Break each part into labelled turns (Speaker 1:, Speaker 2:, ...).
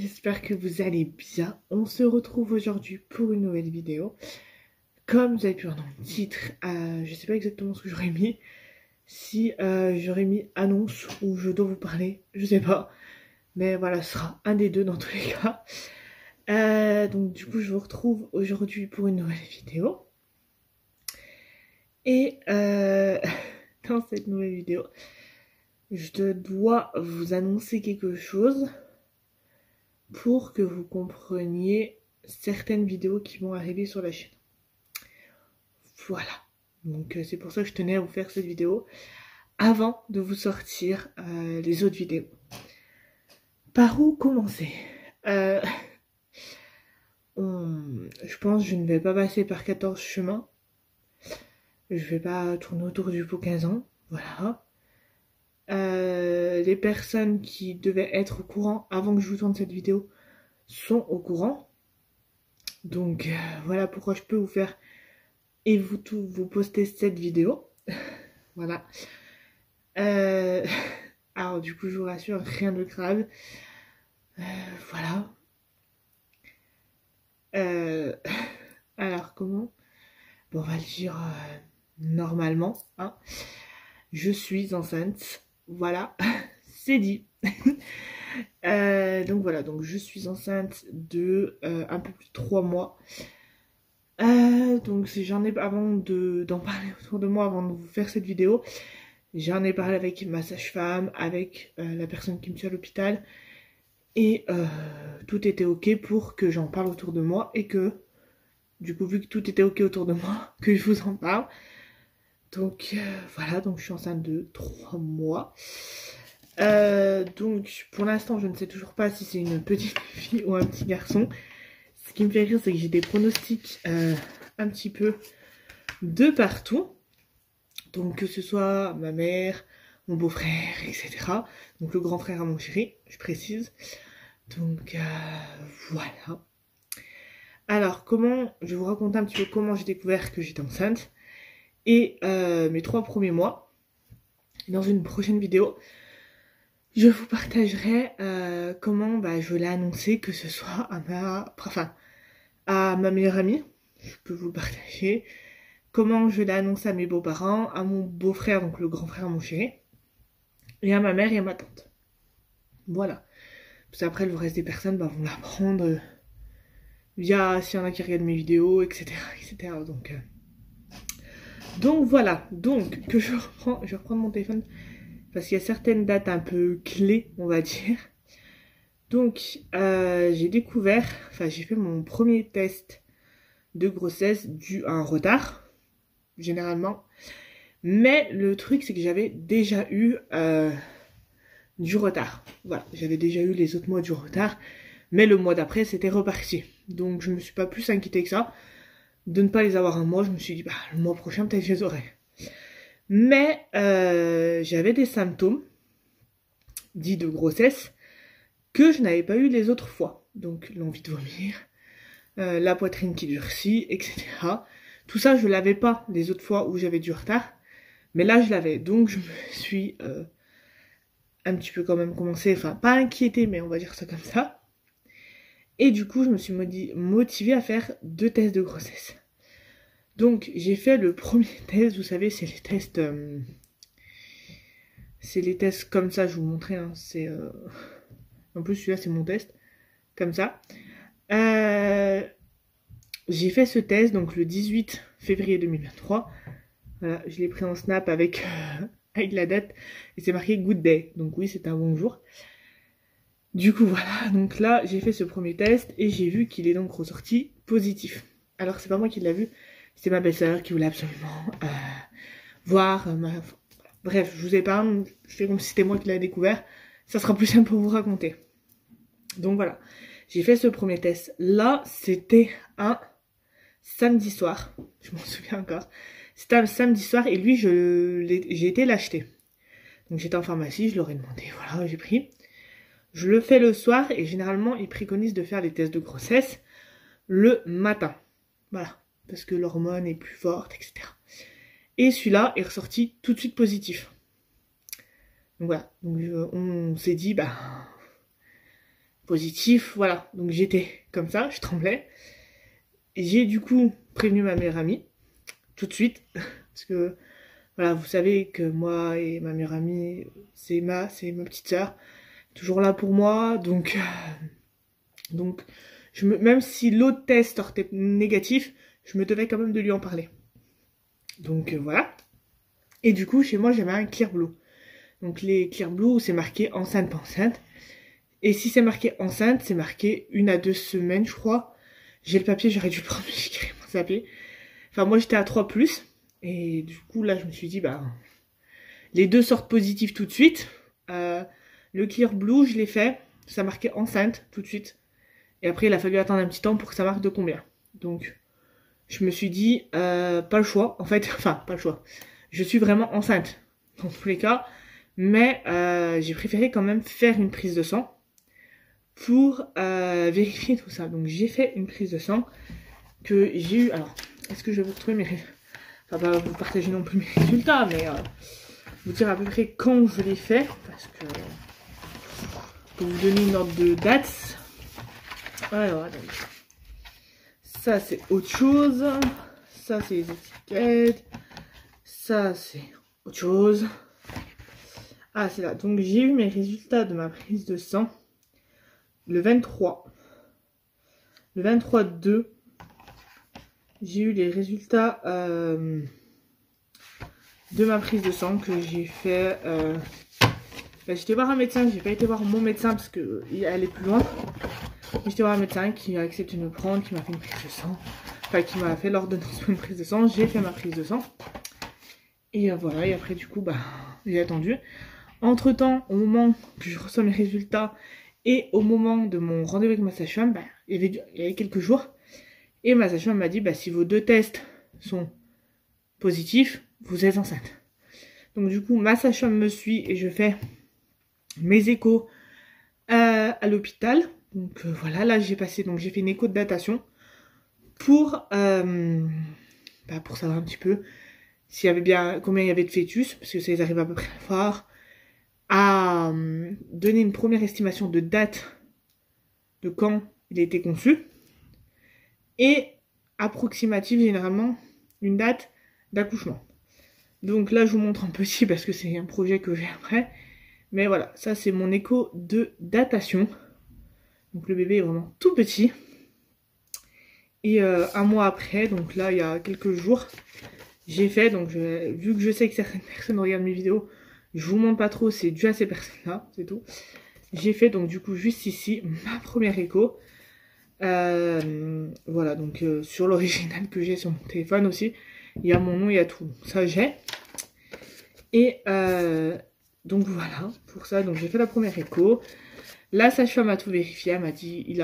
Speaker 1: j'espère que vous allez bien. On se retrouve aujourd'hui pour une nouvelle vidéo. Comme vous avez pu voir dans le titre, je sais pas exactement ce que j'aurais mis. Si j'aurais mis annonce ou je dois vous parler, je sais pas. Mais voilà, ce sera un des deux dans tous les cas. Donc du coup, je vous retrouve aujourd'hui pour une nouvelle vidéo. Et dans cette nouvelle vidéo, je dois vous annoncer quelque chose pour que vous compreniez certaines vidéos qui vont arriver sur la chaîne. Voilà. Donc c'est pour ça que je tenais à vous faire cette vidéo avant de vous sortir les autres vidéos. Par où commencer Je pense que je ne vais pas passer par 14 chemins. Je vais pas tourner autour du pot 15 ans. Voilà. Les personnes qui devaient être au courant avant que je vous tourne cette vidéo sont au courant. Donc voilà pourquoi je peux vous faire et vous poster cette vidéo. Voilà. Alors du coup je vous rassure, rien de grave. Voilà. Alors comment? Bon, on va le dire normalement. Hein. Je suis enceinte. Voilà. C'est dit. Donc voilà, donc je suis enceinte de un peu plus de 3 mois. Donc j'en ai, avant d'en parler autour de moi, avant de vous faire cette vidéo, j'en ai parlé avec ma sage-femme, avec la personne qui me suit à l'hôpital. Et tout était ok pour que j'en parle autour de moi et que, du coup, vu que tout était ok autour de moi, que je vous en parle. Donc voilà, donc je suis enceinte de 3 mois. Donc pour l'instant, je ne sais toujours pas si c'est une petite fille ou un petit garçon. Ce qui me fait rire, c'est que j'ai des pronostics un petit peu de partout. Donc que ce soit ma mère, mon beau-frère, etc. Donc le grand frère à mon chéri, je précise. Donc voilà. Alors je vais vous raconter un petit peu comment j'ai découvert que j'étais enceinte. Et mes 3 premiers mois. Dans une prochaine vidéo, je vous partagerai comment je l'ai annoncé, que ce soit à ma meilleure amie. Je peux vous le partager. Comment je l'ai annoncé à mes beaux-parents, à mon beau-frère, donc le grand frère à mon chéri, et à ma mère et à ma tante. Voilà. Parce qu'après, le reste des personnes vont l'apprendre via s'il y en a qui regardent mes vidéos, etc. etc. Donc voilà. Donc, que je reprends mon téléphone parce qu'il y a certaines dates un peu clés, on va dire. Donc, j'ai fait mon premier test de grossesse dû à un retard, généralement. Mais le truc, c'est que j'avais déjà eu du retard. Voilà, j'avais déjà eu les autres mois du retard. Mais le mois d'après, c'était reparti. Donc, je me suis pas plus inquiétée que ça de ne pas les avoir un mois. Je me suis dit, le mois prochain, peut-être je les aurai. Mais j'avais des symptômes dits de grossesse que je n'avais pas eu les autres fois. Donc l'envie de vomir, la poitrine qui durcit, etc. Tout ça, je l'avais pas les autres fois où j'avais du retard. Mais là, je l'avais. Donc je me suis un petit peu quand même commencé, enfin pas inquiétée, mais on va dire ça comme ça. Et du coup, je me suis motivée à faire 2 tests de grossesse. Donc j'ai fait le premier test, vous savez, c'est les tests... c'est les tests comme ça, je vous montrais. Hein, en plus, celui-là, c'est mon test. Comme ça. J'ai fait ce test, donc le 18 février 2023. Voilà, je l'ai pris en snap avec la date. Et c'est marqué Good Day. Donc oui, c'est un bon jour. Du coup, voilà. Donc là, j'ai fait ce premier test et j'ai vu qu'il est donc ressorti positif. Alors, c'est pas moi qui l'ai vu. C'est ma belle-sœur qui voulait absolument voir Bref, je vous épargne, je fais comme si c'était moi qui l'avais découvert. Ça sera plus simple pour vous raconter. Donc voilà, j'ai fait ce premier test. Là, c'était un samedi soir. Je m'en souviens encore. C'était un samedi soir et lui, j'ai été l'acheter. Donc j'étais en pharmacie, je leur ai demandé, voilà, j'ai pris. Je le fais le soir et généralement, ils préconisent de faire les tests de grossesse le matin. Voilà, parce que l'hormone est plus forte, etc. Et celui-là est ressorti tout de suite positif. Donc voilà, donc on s'est dit, positif, voilà. Donc j'étais comme ça, je tremblais. J'ai du coup prévenu ma meilleure amie, tout de suite, parce que, voilà, vous savez que moi et ma meilleure amie, c'est ma petite sœur, toujours là pour moi, donc même si l'autre test sortait négatif, je me devais quand même de lui en parler. Donc voilà. Et du coup, chez moi, j'avais un Clear Blue. Donc les Clear Blue, c'est marqué enceinte, pas enceinte. Et si c'est marqué enceinte, c'est marqué 1 à 2 semaines, je crois. J'ai le papier, j'aurais dû le prendre, mais j'ai carrément zappé. Enfin, moi, j'étais à 3+. Et du coup, là, je me suis dit, bah, les deux sortent positifs tout de suite. Le Clear Blue, je l'ai fait. Ça marquait enceinte tout de suite. Et après, il a fallu attendre un petit temps pour que ça marque de combien. Donc, je me suis dit, pas le choix. En fait, enfin, pas le choix. Je suis vraiment enceinte, dans tous les cas. Mais j'ai préféré quand même faire une prise de sang pour vérifier tout ça. Donc, j'ai fait une prise de sang que j'ai eu. Alors, est-ce que je vais vous retrouver mes résultats? Enfin, pas vous partager non plus mes résultats, mais vous dire à peu près quand je l'ai fait. Parce que, pour vous donner une ordre de date. Alors, attendez. Ça, c'est autre chose. Ça, c'est les étiquettes. Ça, c'est autre chose. Ah, c'est là. Donc, j'ai eu mes résultats de ma prise de sang le 23. Le 23/2. J'ai eu les résultats de ma prise de sang que j'ai fait. J'étais voir un médecin. J'ai pas été voir mon médecin parce qu'il allait plus loin. J'étais voir un médecin qui a accepté de me prendre, qui m'a fait une prise de sang. Enfin, qui m'a fait l'ordonnance pour une prise de sang. J'ai fait ma prise de sang. Et voilà. Et après, du coup, bah, j'ai attendu. Entre temps, au moment que je reçois mes résultats et au moment de mon rendez-vous avec ma sage-femme, bah, il y avait quelques jours. Et ma sage-femme m'a dit, bah, si vos 2 tests sont positifs, vous êtes enceinte. Donc du coup, ma sage-femme me suit et je fais mes échos à l'hôpital. Donc voilà, là j'ai passé, donc j'ai fait une écho de datation pour savoir un petit peu s'il y avait bien, combien il y avait de fœtus, parce que ça les arrive à peu près à voir, à donner une première estimation de date de quand il a été conçu. Et approximative généralement une date d'accouchement. Donc là je vous montre en petit parce que c'est un projet que j'ai après. Mais voilà, ça c'est mon écho de datation. Donc le bébé est vraiment tout petit. Et un mois après, donc là il y a quelques jours, j'ai fait, donc vu que je sais que certaines personnes regardent mes vidéos, je vous montre pas trop, c'est dû à ces personnes-là, c'est tout. J'ai fait donc du coup juste ici ma première écho. Voilà, donc sur l'original que j'ai sur mon téléphone aussi, il y a mon nom, il y a tout, ça j'ai. Et donc voilà, pour ça, donc j'ai fait la première écho. La sage-femme a tout vérifié, elle m'a dit,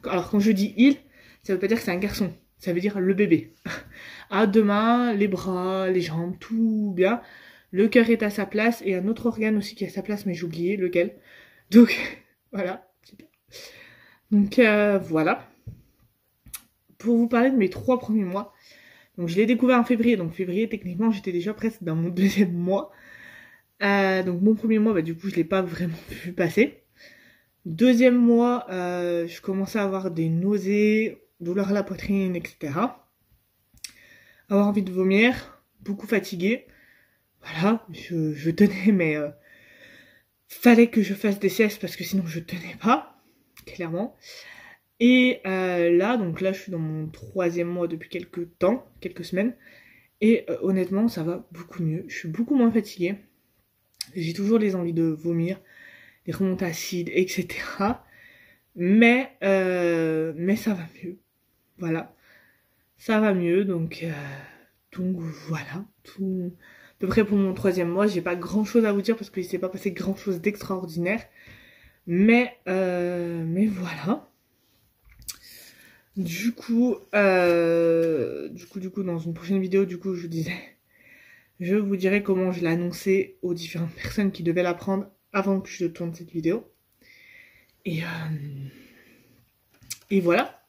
Speaker 1: alors quand je dis il, ça veut pas dire que c'est un garçon, ça veut dire le bébé. À deux mains, les bras, les jambes, tout bien. Le cœur est à sa place et un autre organe aussi qui est à sa place, mais j'ai oublié lequel. Donc voilà, super. Donc voilà. Pour vous parler de mes 3 premiers mois, donc je l'ai découvert en février, donc février techniquement j'étais déjà presque dans mon 2e mois. Donc mon premier mois, bah, du coup je l'ai pas vraiment vu passer. 2e mois, je commençais à avoir des nausées, douleurs à la poitrine, etc. Avoir envie de vomir, beaucoup fatiguée. Voilà, je tenais, mais fallait que je fasse des siestes parce que sinon je tenais pas, clairement. Et là, donc là, je suis dans mon 3e mois depuis quelques temps, quelques semaines. Et honnêtement, ça va beaucoup mieux. Je suis beaucoup moins fatiguée. J'ai toujours les envies de vomir, des remontées acides, etc. Mais ça va mieux. Voilà. Ça va mieux, donc voilà. Tout à peu près pour mon 3e mois. J'ai pas grand chose à vous dire parce qu'il s'est pas passé grand chose d'extraordinaire. Mais voilà. Du coup, dans une prochaine vidéo, je vous dirai comment je l'ai annoncé aux différentes personnes qui devaient l'apprendre avant que je tourne cette vidéo. Et voilà,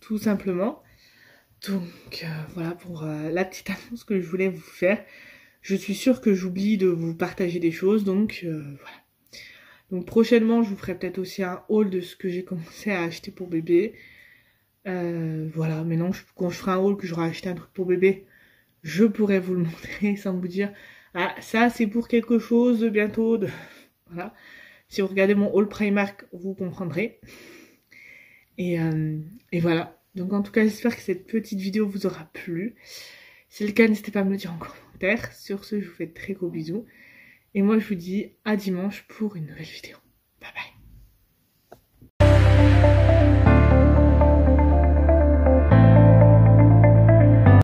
Speaker 1: tout simplement. Donc voilà pour la petite annonce que je voulais vous faire. Je suis sûre que j'oublie de vous partager des choses, donc voilà. Donc prochainement, je vous ferai peut-être aussi un haul de ce que j'ai commencé à acheter pour bébé. Voilà, maintenant quand je ferai un haul que j'aurai acheté un truc pour bébé, je pourrais vous le montrer sans vous dire ah ça c'est pour quelque chose de bientôt. Voilà. Si vous regardez mon haul Primark, vous comprendrez. Et voilà. Donc en tout cas, j'espère que cette petite vidéo vous aura plu. Si c'est le cas, n'hésitez pas à me le dire en commentaire. Sur ce, je vous fais de très gros bisous. Et moi, je vous dis à dimanche pour une nouvelle vidéo.